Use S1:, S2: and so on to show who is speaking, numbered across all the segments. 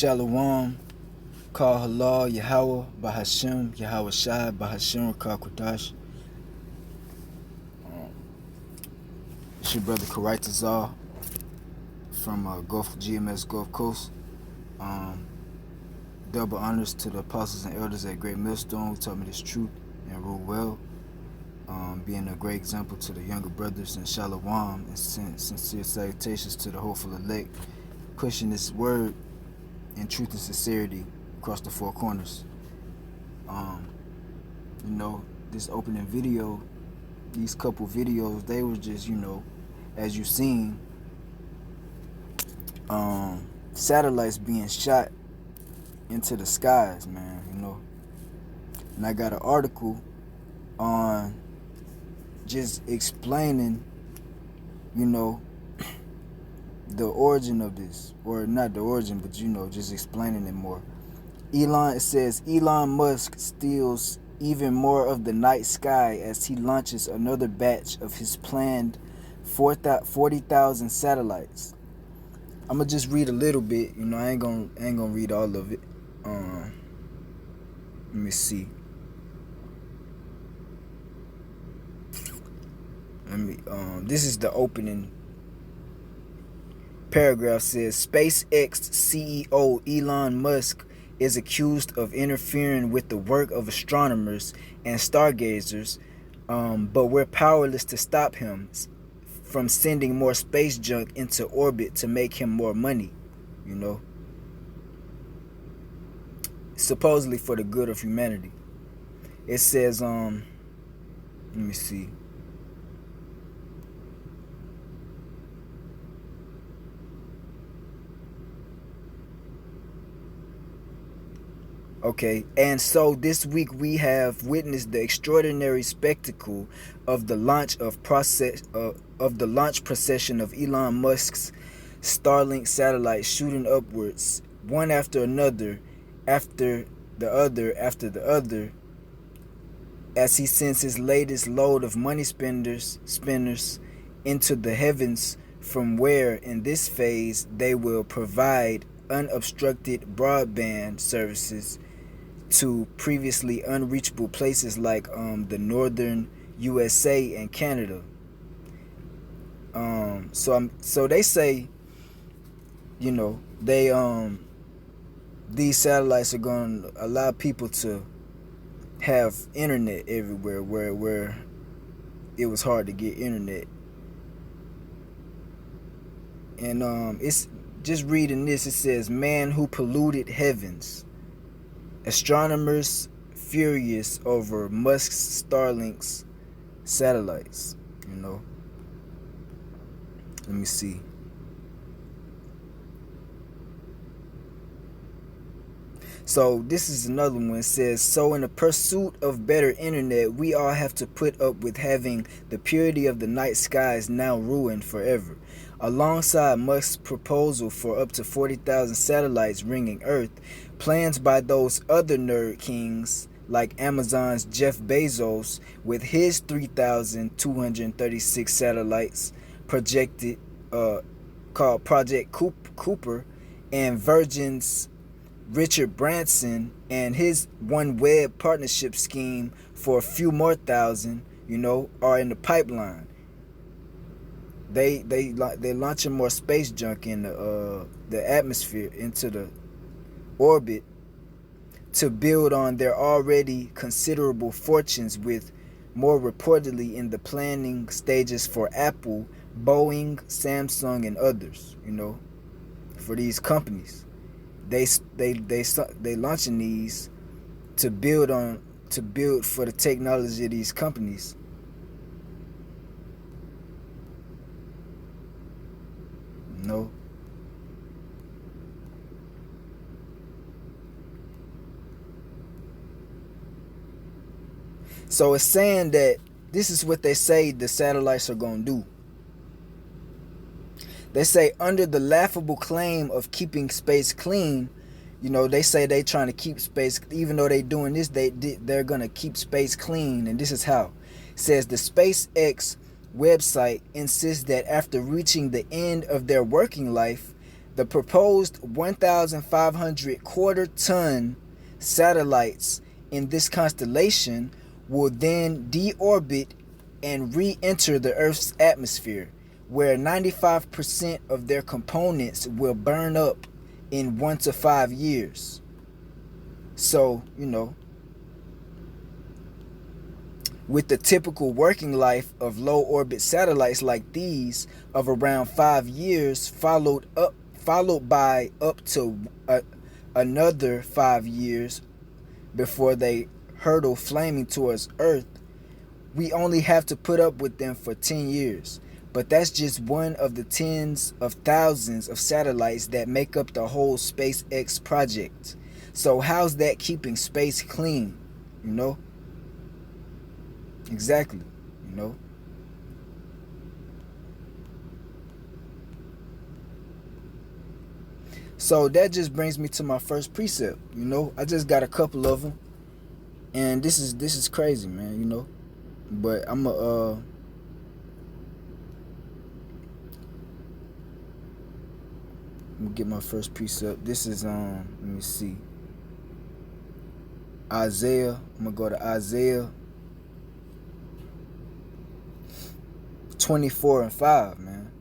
S1: Shalom, Kal Halal, Yahweh, Bahashem, Yahweh Shai, Bahashem, Kal Kodash. It's your brother Karaitazar from GMS Gulf Coast. Double honors to the apostles and elders at Great Millstone who taught me this truth and rule well. Being a great example to the younger brothers, and Shalom, and sincere salutations to the hopeful elect, pushing this word in truth and sincerity across the four corners. This opening video, these couple videos, they were just, as you seen, satellites being shot into the skies, man, And I got an article on just explaining, the origin of this, or not the origin, but just explaining it more. It says Elon Musk steals even more of the night sky as he launches another batch of his planned 40,000 satellites. I'm gonna just read a little bit. I ain't gonna read all of it. Let me see. This is the opening paragraph. Says SpaceX CEO Elon Musk is accused of interfering with the work of astronomers and stargazers, but we're powerless to stop him from sending more space junk into orbit to make him more money, supposedly for the good of humanity. It says, let me see. Okay, and so this week we have witnessed the extraordinary spectacle of the launch procession of Elon Musk's Starlink satellites shooting upwards, one after another, after the other, as he sends his latest load of money spinners into the heavens, from where in this phase they will provide unobstructed broadband services to previously unreachable places like the northern USA and Canada. So they say, these satellites are going to allow people to have internet everywhere where it was hard to get internet. And it's just reading this. It says, "Man who polluted heavens. Astronomers furious over Musk's Starlink's satellites." Let me see. So this is another one. It says, "So in the pursuit of better internet, we all have to put up with having the purity of the night skies now ruined forever. Alongside Musk's proposal for up to 40,000 satellites ringing Earth, plans by those other nerd kings like Amazon's Jeff Bezos with his 3,236 satellites projected, called Project Cooper, and Virgin's Richard Branson and his OneWeb partnership scheme for a few more thousand, are in the pipeline. They're launching more space junk in the atmosphere, into the orbit, to build on their already considerable fortunes, with more reportedly in the planning stages for Apple, Boeing, Samsung, and others. For these companies, they launching these to build for the technology of these companies. So it's saying that this is what they say the satellites are going to do. They say, under the laughable claim of keeping space clean, they say they trying to keep space, even though they doing this, they're going to keep space clean. And this is how. It says the SpaceX website insists that after reaching the end of their working life, The proposed 1,500 quarter-ton satellites in this constellation will then deorbit and re-enter the Earth's atmosphere, where 95% of their components will burn up in 1 to 5 years. So, with the typical working life of low orbit satellites like these of around 5 years, followed by up to another 5 years before they hurtle flaming towards Earth, we only have to put up with them for 10 years. But that's just one of the tens of thousands of satellites that make up the whole SpaceX project. So how's that keeping space clean? Exactly. So that just brings me to my first precept. I just got a couple of them, and this is crazy, man. But I'm gonna get my first precept. This is let me see, Isaiah. I'm gonna go to Isaiah 24:5, man.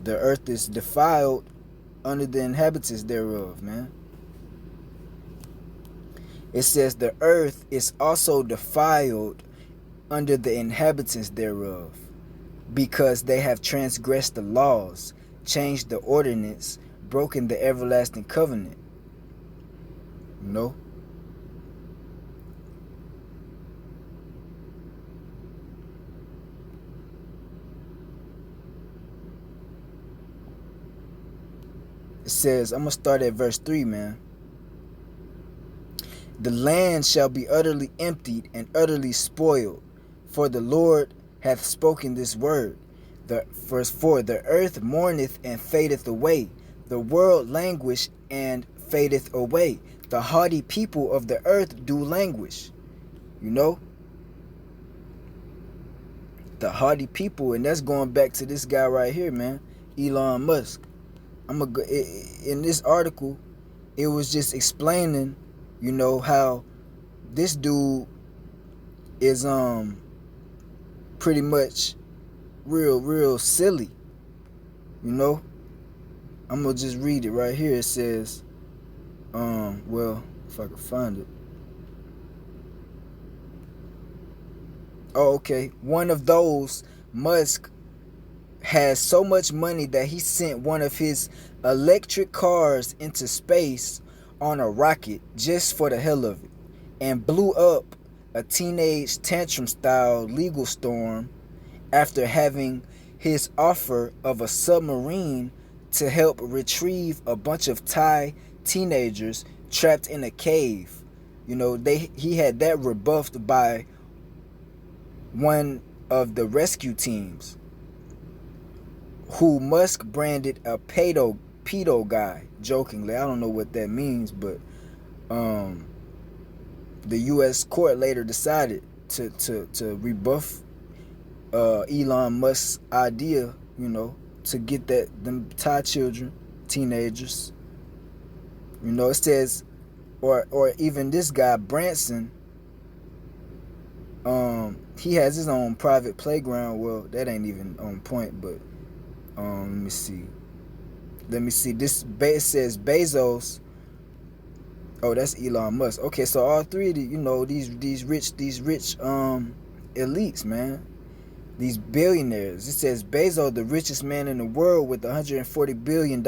S1: The earth is defiled under the inhabitants thereof, man. It says the earth is also defiled under the inhabitants thereof, because they have transgressed the laws, changed the ordinance, broken the everlasting covenant. It says, I'm going to start at verse 3, man. The land shall be utterly emptied and utterly spoiled, for the Lord hath spoken this word. Verse 4, the earth mourneth and fadeth away. The world languish and fadeth away. The haughty people of the earth do languish. The haughty people, and that's going back to this guy right here, man, Elon Musk. In this article, it was just explaining, how this dude is pretty much real silly. I'm gonna just read it right here. It says, well, if I can find it. Oh, okay. One of those, Musk, has so much money that he sent one of his electric cars into space on a rocket just for the hell of it, and blew up a teenage tantrum style legal storm after having his offer of a submarine to help retrieve a bunch of Thai teenagers trapped in a cave. He had that rebuffed by one of the rescue teams, who Musk branded a pedo guy, jokingly. I don't know what that means, but the U.S. court later decided to rebuff Elon Musk's idea, to get them Thai children, teenagers. It says, or even this guy Branson, he has his own private playground. Well, that ain't even on point, but let me see. This says Bezos. Oh, that's Elon Musk. Okay, so all three of these rich elites, man. These billionaires. It says Bezos, the richest man in the world with $140 billion,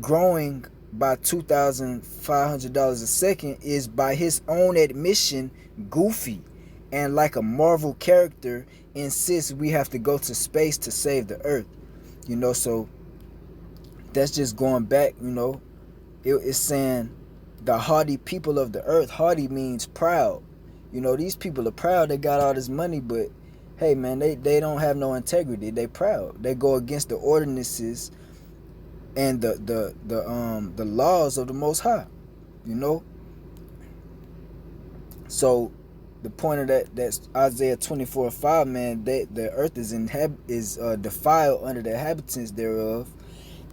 S1: growing by $2,500 a second, is by his own admission goofy, and like a Marvel character insists we have to go to space to save the earth. So that's just going back, it's saying the haughty people of the earth. Haughty means proud. These people are proud. They got all this money, but hey, man, they don't have no integrity. They proud. They go against the ordinances and the laws of the Most High. So the point of that's Isaiah 24:5, man, that the earth is defiled under the inhabitants thereof,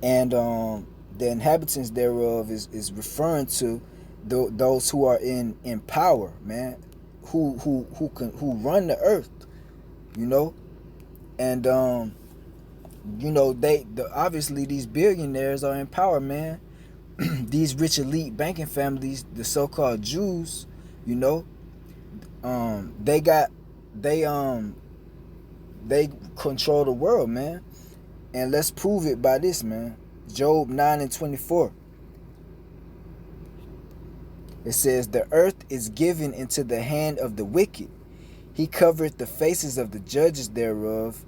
S1: and the inhabitants thereof is referring to those who are in power, man, who run the earth, you know, and obviously these billionaires are in power, man. These rich elite banking families, the so-called Jews, you know, they got they control the world, man. And let's prove it by this, man. Job 9:24. It says, the earth is given into the hand of the wicked. He covereth the faces of the judges thereof.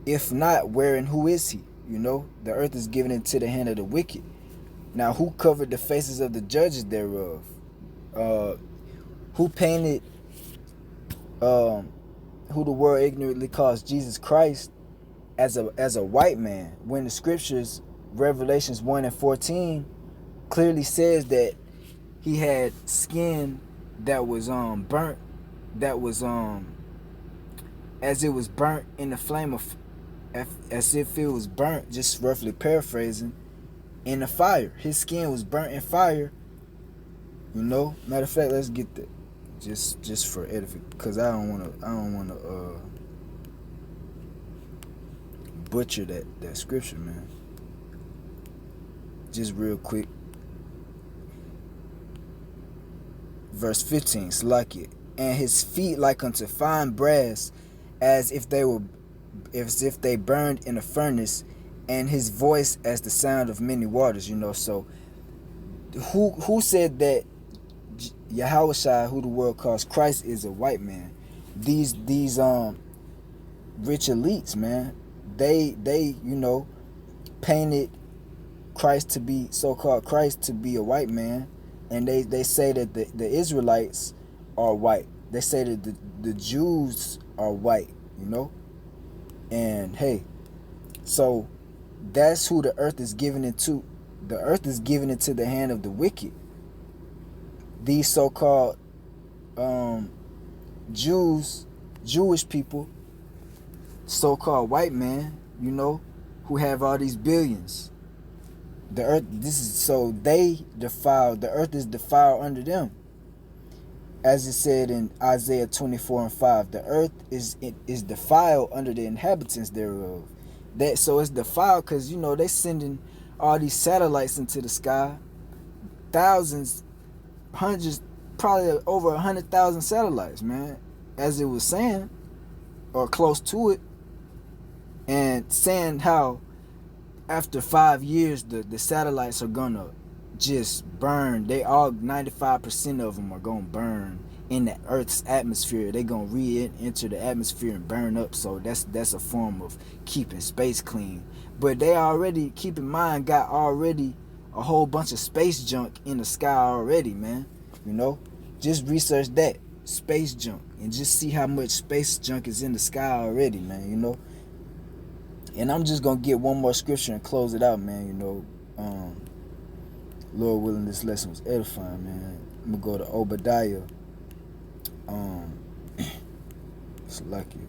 S1: If not, where and who is he? You know, the earth is given into the hand of the wicked. Now, who covered the faces of the judges thereof? Who painted, who the world ignorantly calls Jesus Christ as a white man, when the scriptures, Revelations 1:14, clearly says that he had skin that was burnt, that was as it was burnt in the flame of, as if it was burnt, just roughly paraphrasing, in the fire. His skin was burnt in fire. You know, matter of fact, let's get that just for edification, because I don't want to butcher that scripture, man. Just real quick. Verse 15, Salakia. And his feet like unto fine brass, as if they burned in a furnace, and his voice as the sound of many waters. You know, so who said that Yahushua, who the world calls Christ, is a white man? These rich elites, man. They painted Christ to be, so-called Christ to be a white man, and they say that the Israelites are white. They say that the Jews are white, you know. And hey, so that's who the earth is given into. The earth is given into the hand of the wicked. These so-called Jewish people, so-called white man, you know, who have all these billions. The earth, the earth is defiled under them. As it said in Isaiah 24:5, the earth is defiled under the inhabitants thereof. So it's defiled because, you know, they sending all these satellites into the sky. Thousands, hundreds, probably over 100,000 satellites, man, as it was saying, or close to it. And saying how after 5 years the satellites are gonna just burn. They all, 95% of them are gonna burn in the Earth's atmosphere. They gonna re-enter the atmosphere and burn up. So that's a form of keeping space clean. But they already, keep in mind, got already a whole bunch of space junk in the sky already, man. You know, just research that space junk and just see how much space junk is in the sky already, man. You know. And I'm just gonna get one more scripture and close it out, man. You know, Lord willing, this lesson was edifying, man. I'm gonna go to Obadiah. It's lucky.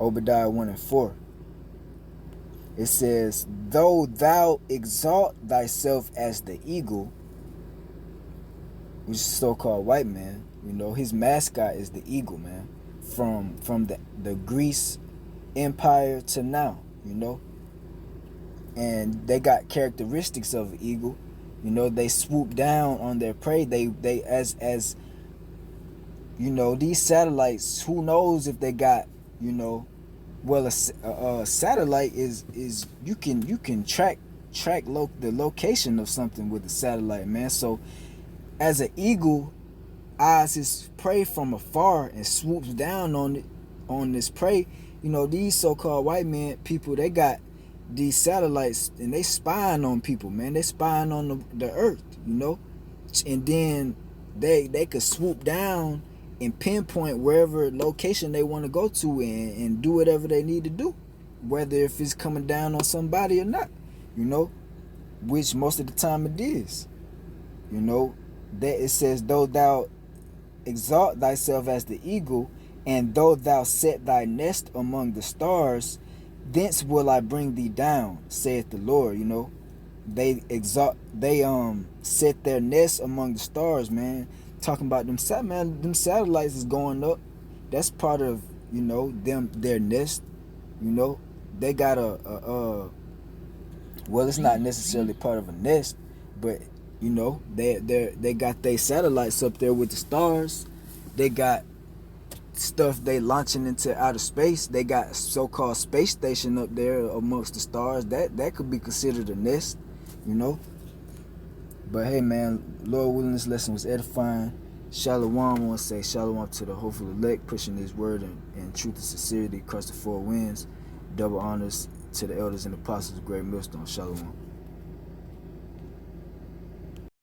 S1: Obadiah 1:4. It says, though thou exalt thyself as the eagle, which is so-called white man, you know, his mascot is the eagle, man. From the Greece Empire to now, you know, and they got characteristics of an eagle. You know, they swoop down on their prey. They as you know, these satellites, who knows if they got, you know, well, a satellite is you can track the location of something with a satellite, man. So as an eagle eyes his prey from afar and swoops down on this prey, you know, these so-called white men people, they got these satellites and they spying on people, man. They spying on the earth, you know, and then they could swoop down and pinpoint wherever location they want to go to and do whatever they need to do, whether if it's coming down on somebody or not, you know, which most of the time it is, you know. That it says, though thou exalt thyself as the eagle, and though thou set thy nest among the stars, thence will I bring thee down, saith the Lord. You know, they set their nest among the stars, man. Talking about them satellites is going up. That's part of, their nest. They got well, it's not necessarily part of a nest, but they got their satellites up there with the stars. They got stuff they launching into outer space. They got so-called space station up there amongst the stars. That could be considered a nest, you know. But hey, man, Lord willing, this lesson was edifying. Shalom, I want to say shalom to the hopeful elect, pushing His word in truth and sincerity across the four winds. Double honors to the elders and apostles of Great Millstone. Shalom.